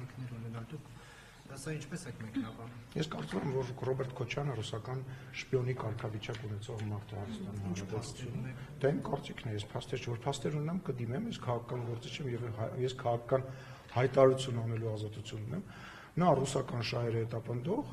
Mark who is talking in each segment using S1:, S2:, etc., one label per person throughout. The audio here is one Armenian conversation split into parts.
S1: ալիքներ ունենալ, դուք սա ինչպես եք մեկնաբանում։
S2: Ես կարծում եմ, որ Ռոբերտ Քոչյանը ռուսական շպիոնի կարգավիճակ ունեցող մարդը Հայաստանի Հանրապետությունում։ Դա իմ կարծիքն է, ես փաստեր չէ, որ փաստեր ունեմ, կդիմեմ, ես քաղաքական գործիչ եմ եւ ես քաղաքական հայտարարություն անելու ազատություն ունեմ։ Նա ռուսական շահերը հետապնդող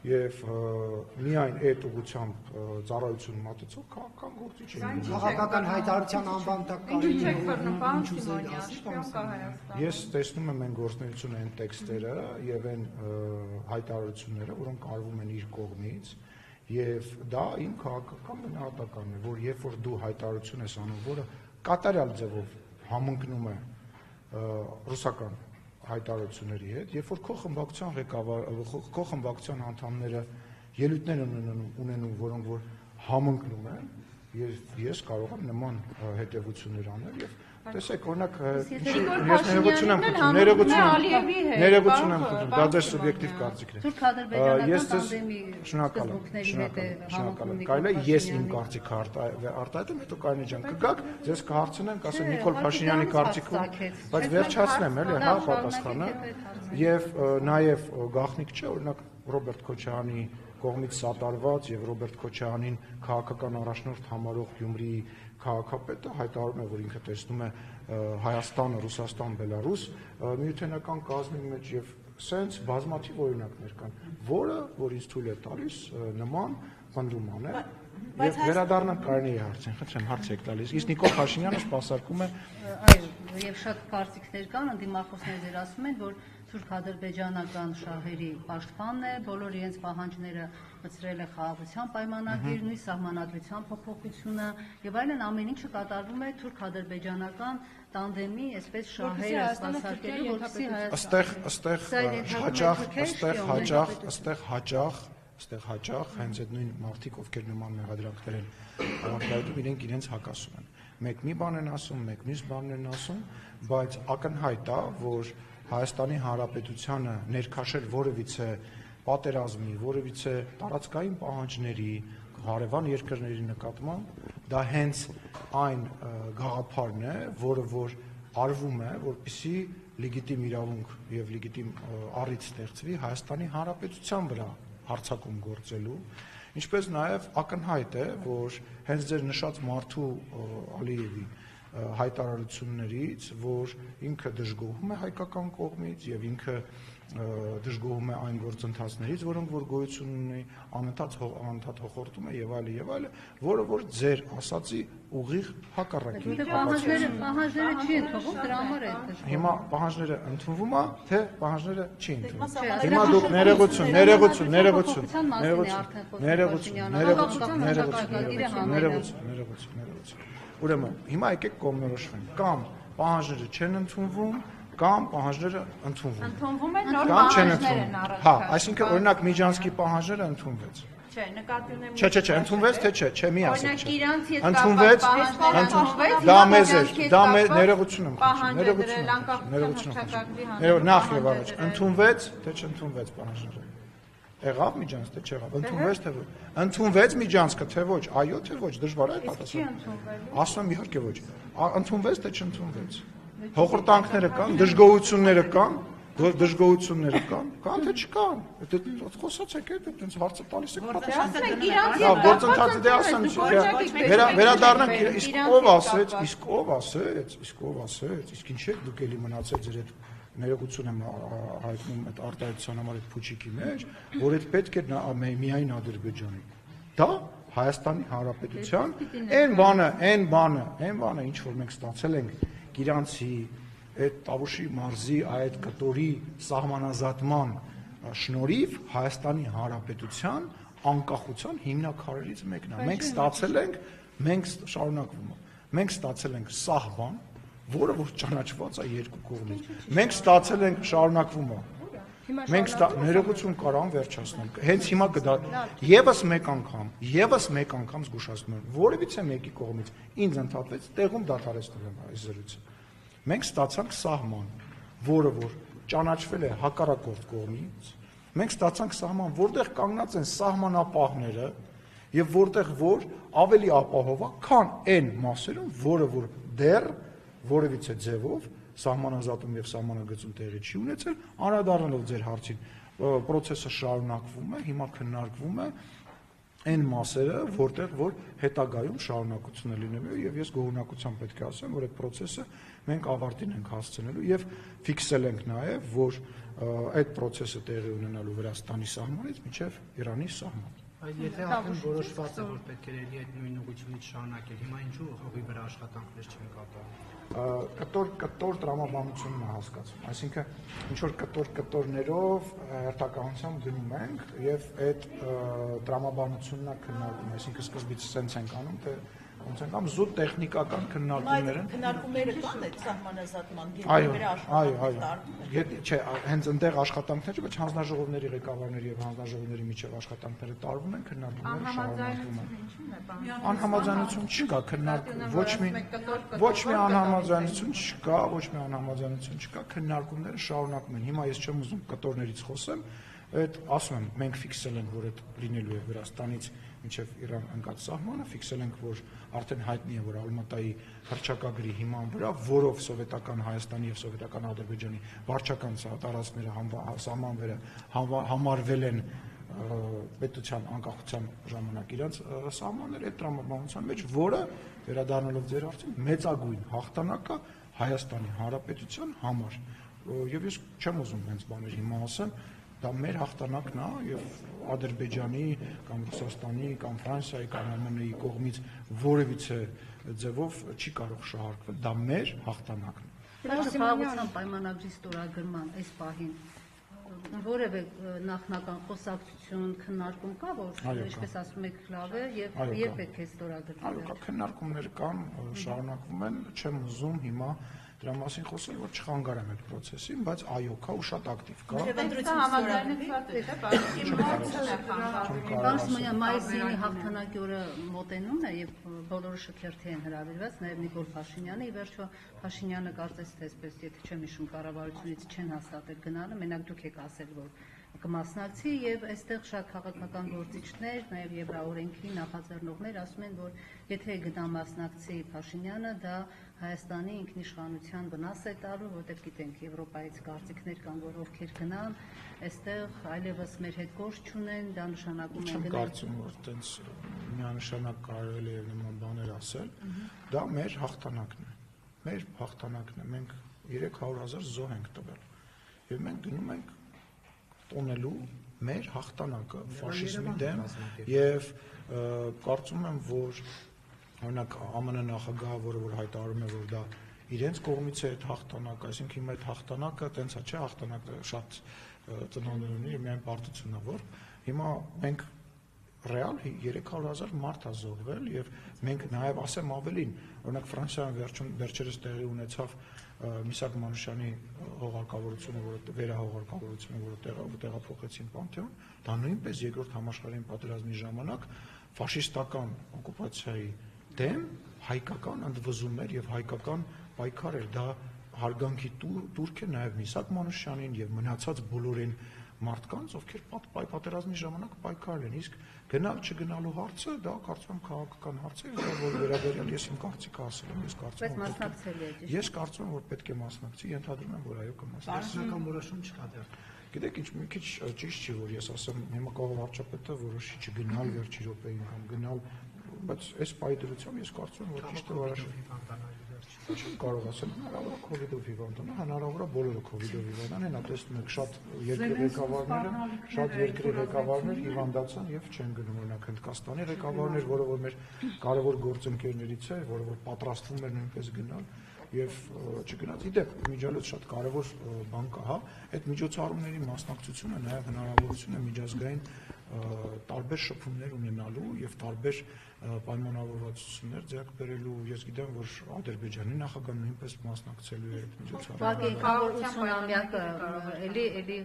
S2: եւ միայն այդ ուղղությամբ ծառայություն մատուցող քաղաքական գործիչ է։
S3: Քաղաքական հայտարարության անվան տակ
S2: Ես տեսնում եմ այն գործունեությունը, այն տեքստերը եւ այն հայտարարությունները, որոնք արվում են իր կողմից, եւ դա իմ քաղաքական գնահատականն է, որ երբ որ դու հայտարարություն ես անում, որը կատարյալ ձևով համընկնում է ռուսական հայտարարությունների հետ, երբ որ քո խմբակցության ղեկավարը, քո խմբակցության անդամները ելույթներ ունենում, որոնք որ համընկնում են, ես կարող եմ նման հետևություններ անել եւ տեսեք, օրինակ, ես ներողություն եմ խնդրում, դա ձեր սուբյեկտիվ կարծիքն է։ Ես շնորհակալ եմ։ Կարելի է ես իմ կարծիքը արտահայտեմ, հետո Կարինե ջան կգաք, ձեզ կհարցնեմ, կասեմ Նիկոլ Փաշինյանի կարծիքը, բայց վերջացնեմ, էլի, հա, պատասխանը։ Եվ նաեւ գաղտնիք չէ, օրինակ Ռոբերտ Քոչյանի կողմից սատարված եւ Ռոբերտ Քոչյանին քաղաքական առաջնորդ համարող Գյումրիի քաղաքապետը հայտարարում է, որ ինքը տեսնում է Հայաստանը, Ռուսաստան, Բելարուս միութենական կազմի մեջ եւ սենց բազմաթիվ օրինակներ կան, որ ինձ թույլ է տալիս նման պնդում անել։ Եվ վերադառնանք Կարինեի հարցին, խնդրեմ, հարց եք տալիս։ Իսկ Նիկոլ Փաշինյանը սպասարկում է։
S4: Այո, եւ շատ կարծիքներ կան, ընդդիմախոսներ դեր ասում են, որ թուրք-ադրբեջանական շահերի պաշտպանն է, բոլոր իրենց պահանջները մտցրել է խաղաղության պայմանագիր, նույն սահմանադրության փոփոխությունը եւ այլն, ամեն ինչը կատարվում է թուրք-ադրբեջանական տանդեմի, այսպես շահերը սպասարկելու, որպեսզի
S2: այստեղ հաճախ հենց այդ նույն մարդիկ, ովքեր նման մեղադրանքներ են արտահայտում, իրենք իրենց հակասում են։ Մեկ մի բան են ասում, մեկ մյուս բան են ասում, բայց ակնհայտ է, որ Հայաստանի Հանրապետությանը ներքաշել որևիցե պատերազմի, որևիցե տարածքային պահանջների, հարևան երկրների նկատմամբ, դա հենց այն գաղափարն է, որը որ արվում է, որպեսզի լեգիտիմ իրավունք եւ լեգիտիմ առիթ ստեղծվի Հայաստանի Հանրապետության վրա հարձակում գործելու, ինչպես նաեւ ակնհայտ է, որ հենց ձեր նշած Մարդու Ալիևի հայտարարություններից, որ ինքը դժգոհում է հայկական կողմից եւ ինքը դժգոհում է այն գործընթացներից, որոնք որ գոյություն ունի, անընդհատ հոխորտում է եւ այլն, որը որ ձեր ասացի ուղիղ հակառակի։
S4: Պահանջները չի ընդունվում, դրա համար է դա։
S2: Հիմա պահանջները ընդունվում է, թե պահանջները չի ընդունվում։
S4: Հիմա
S2: դուք ներողություն։ Ուրեմն, հիմա եկեք կողմնորոշվենք, կամ պահանջները չեն ընդունվում, կամ պահանջները ընդունվում։
S5: Ընդունվում են, նոր պահանջներ են առաջ։
S2: Հա, այսինքն օրինակ Միջանցքի պահանջները ընդունվեց։
S5: Չէ, նկատի ունեմ։
S2: Չէ, ընդունվեց, թե չէ, մի ասեք։
S5: Օրինակ իրանց հետ
S2: ընդունվեց, դա մեզ էր, դա ներողություն եմ խնդրում, նախ եւ առաջ, ընդունվեց, թե չընդունվեց պահանջները։ Եղավ Միջանց, թե չեղավ, ընդունվեց, թե ոչ։ Ընդունվեց Միջանցքը, թե ոչ, այո, թե ոչ, դժվար է պատասխանել։ Ասում եմ իհարկե ոչ։ Ընդունվեց, թե չընդունվեց։ Հոխորտանքները կան, դժգոհությունները կան, կան թե չկան։ Խոսացեք, այդպես հարցը տալիս եք պատասխան։ Գործընթացը դե ասեմ, վերադառնանք, իսկ ով ասեց, իսկ ինչ եք դուք էլի մնացել ձեր այդ ներողություն եմ հայտնում այդ արտահայտության համար այդ փուչիկի մեջ, որ այդ պետք է միայն Ադրբեջանի։ Դա Հայաստանի Հանրապետության այն բանը, ինչ որ մենք ստացել ենք Գիրանցի, այդ Տավուշի մարզի, այդ կտորի սահմանազատման շնորհիվ Հայաստանի Հանրապետության անկախության հիմնաքարերից մեկն է։ Մենք ստացել ենք սահման, որը որ ճանաչված է երկու կողմից։ Մենք ստացել ենք շարունակվում է։ Ներողություն կարամ վերջացնեմ։ Հենց հիմա եւս մեկ անգամ զգուշացնում եմ, որևիցե մեկի կողմից ինձ ընդհատվեց, տեղում դադարեցնում եմ այս զրույցը։ Մենք ստացանք սահման, որը որ ճանաչվել է հակառակորդ կողմից։ Մենք ստացանք սահման, որտեղ կանգնած են սահմանապահները եւ որտեղ որ ավելի ապահով է, քան այն մասերում, որը որ դեռ որևիցե ձևով սահմանազատում եւ սահմանագծում տեղի չի ունեցել, անդրադառնալով ձեր հարցին, process-ը շարունակվում է, հիմա քննարկվում է այն մասերը, որտեղ որ հետագայում շարունակություն է լինելու եւ ես գոհունակությամբ պետք է ասեմ, որ այդ process-ը մենք ավարտին ենք հասցնելու եւ ֆիքսել ենք նաեւ, որ այդ process-ը տեղի ունենալու Վրաստանի սահմանից մինչեւ Իրանի սահման։
S1: Բայց եթե արդեն որոշված է, որ պետք է ելի այդ նույն ուղղությունից շարունակել, հիմա ինչու հողի վրա աշխատանքներ չեն կատարվում։
S2: կտոր տրամաբանությունն է հասկացում, այսինքն ինչ որ կտորներով հերթականությամբ գնում ենք եւ այդ տրամաբանությունն է քննարկում, այսինքն սկզբից սենց ենք անում, թե ոնց ենք անում զուտ տեխնիկական քննարկումներ են։
S5: Քննարկումները կան այդ սահմանազատման
S2: Այո,
S5: գետի վրա
S2: այո, չէ, հենց այնտեղ աշխատանքները, բայց հանձնաժողովների ղեկավարների եւ հանձնաժողովների միջև աշխատանքները տարվում են, քննարկումները շարունակվում են։ Անհամաձայնություն չկա, ոչ մի անհամաձայնություն չկա, քննարկումները շարունակվում են։ Հիմա ես չեմ ուզում կտորներից խոսեմ, այդ ասում եմ, մենք ֆիքսել ենք, որ այդ լինելու է Վրաստանից մինչև Իրան ընկած սահմանը, ֆիքսել ենք, որ արդեն հայտնի է, որ Ալմատայի հռչակագրի հիման վրա, որով սովետական Հայաստանի եւ սովետական Ադրբեջանի վարչական տարածքները սահմանվերը համարվել են պետության անկախության ժամանակ իրանց սահմանները այդ տրամաբանության մեջ, որը վերադառնալով ձեր հարցին մեծագույն հաղթանակը Հայաստանի Հանրապետության համար։ Եվ ես չեմ ուզում հենց բաներ հիմա ասեմ, դա մեր հաղթանակն է եւ Ադրբեջանի կամ Ռուսաստանի կամ Ֆրանսիայի կամ ԱՄՆ-ի կողմից որևիցե ձևով չի կարող շահարկվել, դա մեր հաղթանակն է։
S4: Խաղաղության պայմանագրի ստորագրման այս պահին որևէ նախնական խոսակցություն, քննարկում կա, որ ինչպես ասում եք լավ է եւ պետք է ստորագրվի։
S2: Այո, քննարկումներ կան, շարունակվում են, չեմ ուզում հիմա դրա մասին խոսել, որ չխանգարեմ այդ process-ին, բայց այո, կա ու շատ ակտիվ կա։
S4: Պարոն Սիմոնյան, մայիսի հաղթանակի օրը մոտենում է եւ բոլորը շքերթի են հրավիրված, նաեւ Նիկոլ Փաշինյանը, ի վերջո Փաշինյանը կարծես թե այսպես, եթե չեմ հիշում, կառավարությունից չեն հաստատել գնալը, մենակ դուք եք ասել, որ կմասնակցի եւ այստեղ շատ քաղաքական գործիչներ, նաեւ Եվրաօրենքի նախաձեռնողներ ասում են, որ եթե գնա մասնակցի Փաշինյանը, դա Հայաստանի ինքնիշխանության վնաս է տալու, որտեղ գիտենք Եվրոպայից կարծիքներ կան, որ ովքեր գնան, այստեղ այլևս մեր հետ գործ չունեն, դա նշանակում է
S2: գնել։ Չեմ կարծում, որ այտենց միանշանակ կարելի է նման բաներ ասել, դա մեր հաղթանակն է։ Մեր հաղթանակն է, մենք 300,000 զոհ ենք տվել։ Եվ մենք գնում ենք տոնելու մեր հաղթանակը ֆաշիզմի դեմ եւ կարծում եմ, որ օրինակ ԱՄՆ նախագահը, որ հայտարարում է, որ դա իրենց կողմից է այդ հաղթանակը, այսինքն հիմա այդ հաղթանակը տենց է, չէ, հաղթանակը շատ ծնողներ ունի, միայն պարտությունն է, որ հիմա մենք ռեալ 300,000 մարդ է զոհվել եւ մենք նաեւ ասեմ ավելին, օրինակ Ֆրանսիայում վերջերս տեղի ունեցավ Միսակ Մանուշյանի հողարկավորությունը, որը վերահողարկավորությունը, որը տեղափոխեցին Պանթեոն, դա նույնպես երկրորդ համաշխարհային պատերազմի ժամանակ ֆաշիստական օկուպացիայի դեմ հայկական ընդվզումներ եւ հայկական պայքար էր, դա հարգանքի տուրք է նաեւ Միսակ Մանուշյանին եւ մնացած բոլորին մարդկանց, ովքեր պատերազմի ժամանակ պայքարել են, իսկ գնալ չգնալու հարցը դա կարծում եմ քաղաքական հարց է, որ վերաբերյալ ես իմ կարծիքը ասել եմ, ես կարծում եմ, որ պետք է մասնակցի, ենթադրում եմ, որ այո կմասնակցի։
S1: Տարածական որոշում չկա դեռ։
S2: Գիտեք, մի քիչ ճիշտ չի, որ ես ասեմ, հիմա կարող վարչապետը որոշի չգնալ վերջի րոպեին կամ գնալ, բայց այս պայդրությամբ ես կարծում եմ, որ ճիշտ է որոշում։ Չեմ կարող ասել, հնարավոր է COVID-ով հիվանդանա, հնարավոր է բոլորը COVID-ով հիվանդան, հենա տեսնում եք շատ երկրի ղեկավարներ հիվանդացան եւ չեն գնում, օրինակ Հնդկաստանի ղեկավարներ, որը որ մեր կարևոր գործընկերներից է, որը որ պատրաստվում էր նույնպես գնալ եւ չգնաց։ Իդեպ միջալոց շատ կարևոր բան կա, հա, այդ միջոցառումների մասնակցությունը նաեւ հնարավորություն է միջազգային տարբեր շփումներ ունենալու եւ տարբեր պայմանավորվածություններ ձեռք բերելու։ Ես գիտեմ, որ Ադրբեջանի նախագահն նույնպես մասնակցելու է այդ միջոցառմանը։
S4: Հաղթանակը էլի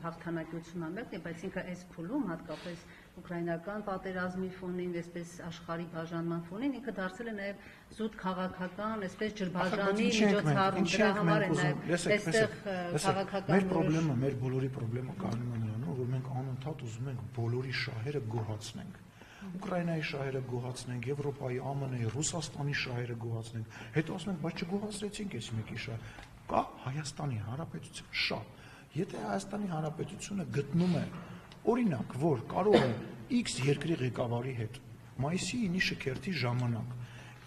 S4: հաղթանակի 80-ամյակն է, բայց ինքը այս փուլում հատկապես ուկրաինական պատերազմի ֆոնին, այսպես աշխարհի բաժանման ֆոնին ինքը դարձել է նաեւ զուտ քաղաքական, այսպես ջրբաժանի միջոցառում, դրա համար է նաեւ այստեղ քաղաքական
S2: մեր խնդրումը, մեր բոլորի խնդրումը կանում է նրանում, որ մենք անընդհատ ուզում ենք բոլորի շահերը գոհացնենք։ Ուկրաինայի շահերը գոհացնենք, Եվրոպայի, ԱՄՆ-ի, Ռուսաստանի շահերը գոհացնենք։ Հետո ասում ենք, բայց չգոհացրեցինք այս մեկի շահը։ կա Հայաստանի Հանրապետության շատ։ Եթե Հայաստանի Հանրապետությունը գտնում է օրինակ, որ կարող է X երկրի ղեկավարի հետ մայիսի 9-ի շքերթի ժամանակ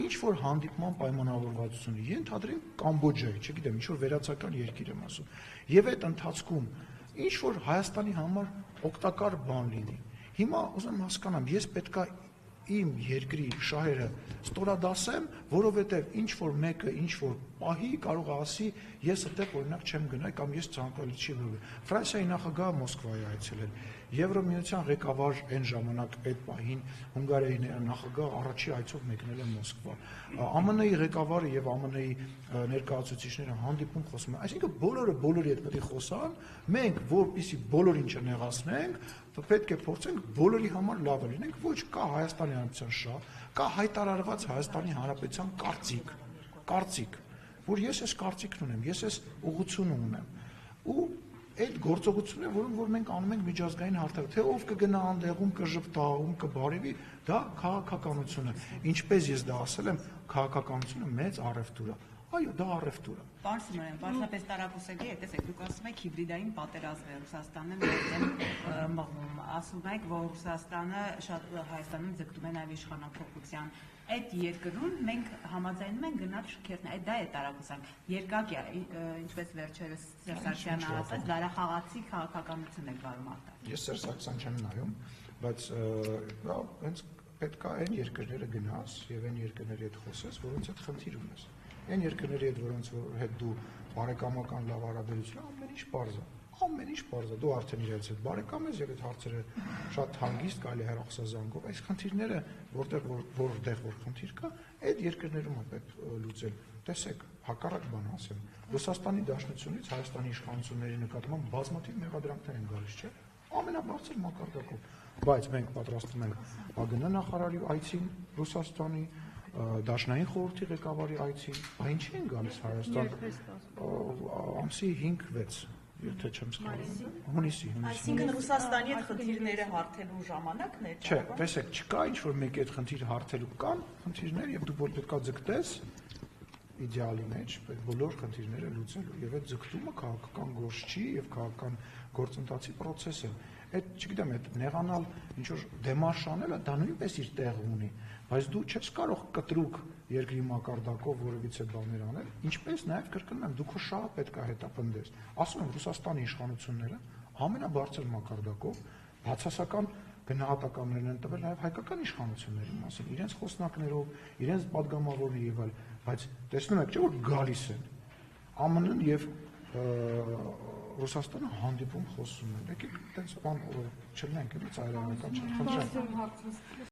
S2: ինչ որ հանդիպման պայմանավորվածություն, ենթադրենք Կամբոջայի, չգիտեմ, ինչ որ վերացական երկիր եմ ասում, եւ այդ ընթացքում ինչ որ Հայաստանի համար օգտակար բան լինի։ Հիմա ուզում հասկանամ, ես պետքա իմ երկրի շահերը ստորադասեմ, որովհետև ինչ որ մեկը ինչ որ պահի կարող է ասի, ես այդտեղ օրինակ չեմ գնա կամ ես ցանկալի չի լինի։ Ֆրանսիայի նախագահը Մոսկվայի այցելել, Եվրոմիության ղեկավար այն ժամանակ այդ պահին Հունգարիայի նախագահ առաջի այցով մեկնել է Մոսկվա։ ԱՄՆ-ի ղեկավարը եւ ԱՄՆ-ի ներկայացուցիչները հանդիպում խոսում են, այսինքն բոլորը բոլորի հետ պետք է խոսան, մենք որպեսզի բոլորին չնեղացնենք, պետք է փորձենք բոլորի համար լավը լինենք, ոչ կա Հայաստանի Հանրապետության շահ, կա հայտարարված Հայաստանի Հանրապետության կարծիք, որ ես այս կարծիքն ունեմ, ես այս ուղղությունը ունեմ։ Ու այդ գործողությունները, որ մենք անում ենք միջազգային հարթակում, թե ով կգնա անդեղում, կժպտա, ում կբարևի, դա քաղաքականություն է։ Ինչպես ես դա ասել եմ, քաղաքականությունը մեծ առևտուր է։ Այո, դա առևտուր է։
S6: Պարոն Սիմոնյան, պարզապես տարակուսակի է, տեսեք, դուք ասում եք հիբրիդային պատերազմ է Ռուսաստանը մեզ մղում, ասում եք, որ Ռուսաստանը շատ Հայաստանում ձգտում է նաև իշխանափոխության։ Այդ երկրում մենք համաձայնում ենք գնալ շքերթն, այդ դա է տարակուսակ։ Երկակ է, ինչպես վերջերս Սերժ Սարգսյանը ասաց, դարախաղացի քաղաքականություն է վարում արտահայտել։
S2: Ես Սերժ Սարգսյան չեմ նայում, բայց հենց պետք է այն երկրները գնաս եւ այն երկրների հետ խոսես, որոնց հետ խնդիր ունես։ Այն երկրների հետ, որոնց հետ դու բարեկամական լավ հարաբերություն, ամեն ինչ պարզ է, դու արդեն իրենց հետ բարեկամ ես եւ այդ հարցերը շատ հանգիստ կարելի է հեռախոսազանգով, այս խնդիրները, որտեղ որ խնդիր կա, այդ երկրներում է պետք լուծել։ Տեսեք, հակառակ բան ասեմ, Ռուսաստանի Դաշնությունից Հայաստանի իշխանությունների նկատմամբ բազմաթիվ մեղադրանքներ են գալիս, չէ՞։ Ամենաբարձր մակարդակով, բայց մենք պատրաստվում ենք ԱԳՆ նախարարի այցին Ռուսաստանի Դաշնային խորհրդի ղեկավարի այցին, ինչի են գալիս Հայաստան ամսի 5-6, եթե չեմ սխալվում, հունիսի։
S5: Այսինքն Ռուսաստանի այդ խնդիրները հարթելու ժամանակն է։
S2: Չէ, տեսեք, չկա ինչ որ մեկ այդ խնդիր հարթելու կան խնդիրներ եւ դու որ պետքա ձգտես իդեալի մեջ բոլոր խնդիրները լուծելու եւ այդ ձգտումը քաղաքական գործ չի եւ քաղաքական գործընթացի process է։ Այդ չգիտեմ, այդ նեղանալ ինչ որ դեմարշ անելը դա նույնպես իր տեղը ունի, բայց դու չես կարող կտրուկ երկրի մակարդակով որևիցե բաներ անել, ինչպես նաեւ կրկնում եմ, դու քո շահը պետք է հետապնդես։ Ասում եմ, Ռուսաստանի իշխանությունները ամենաբարձր մակարդակով բացասական գնահատականներ են տվել նաեւ հայկական իշխանությունների մասին, իրենց խոսնակներով, իրենց падգամավորների եւ այլ, բայց տեսնում եք, չէ՞ որ գալիս են ԱՄՆ-ն եւ Ռուսաստանը հանդիպում խոսում են։ Եկեք այդպես բան չլինենք, էլի ծայրահեղական չխնդրեմ։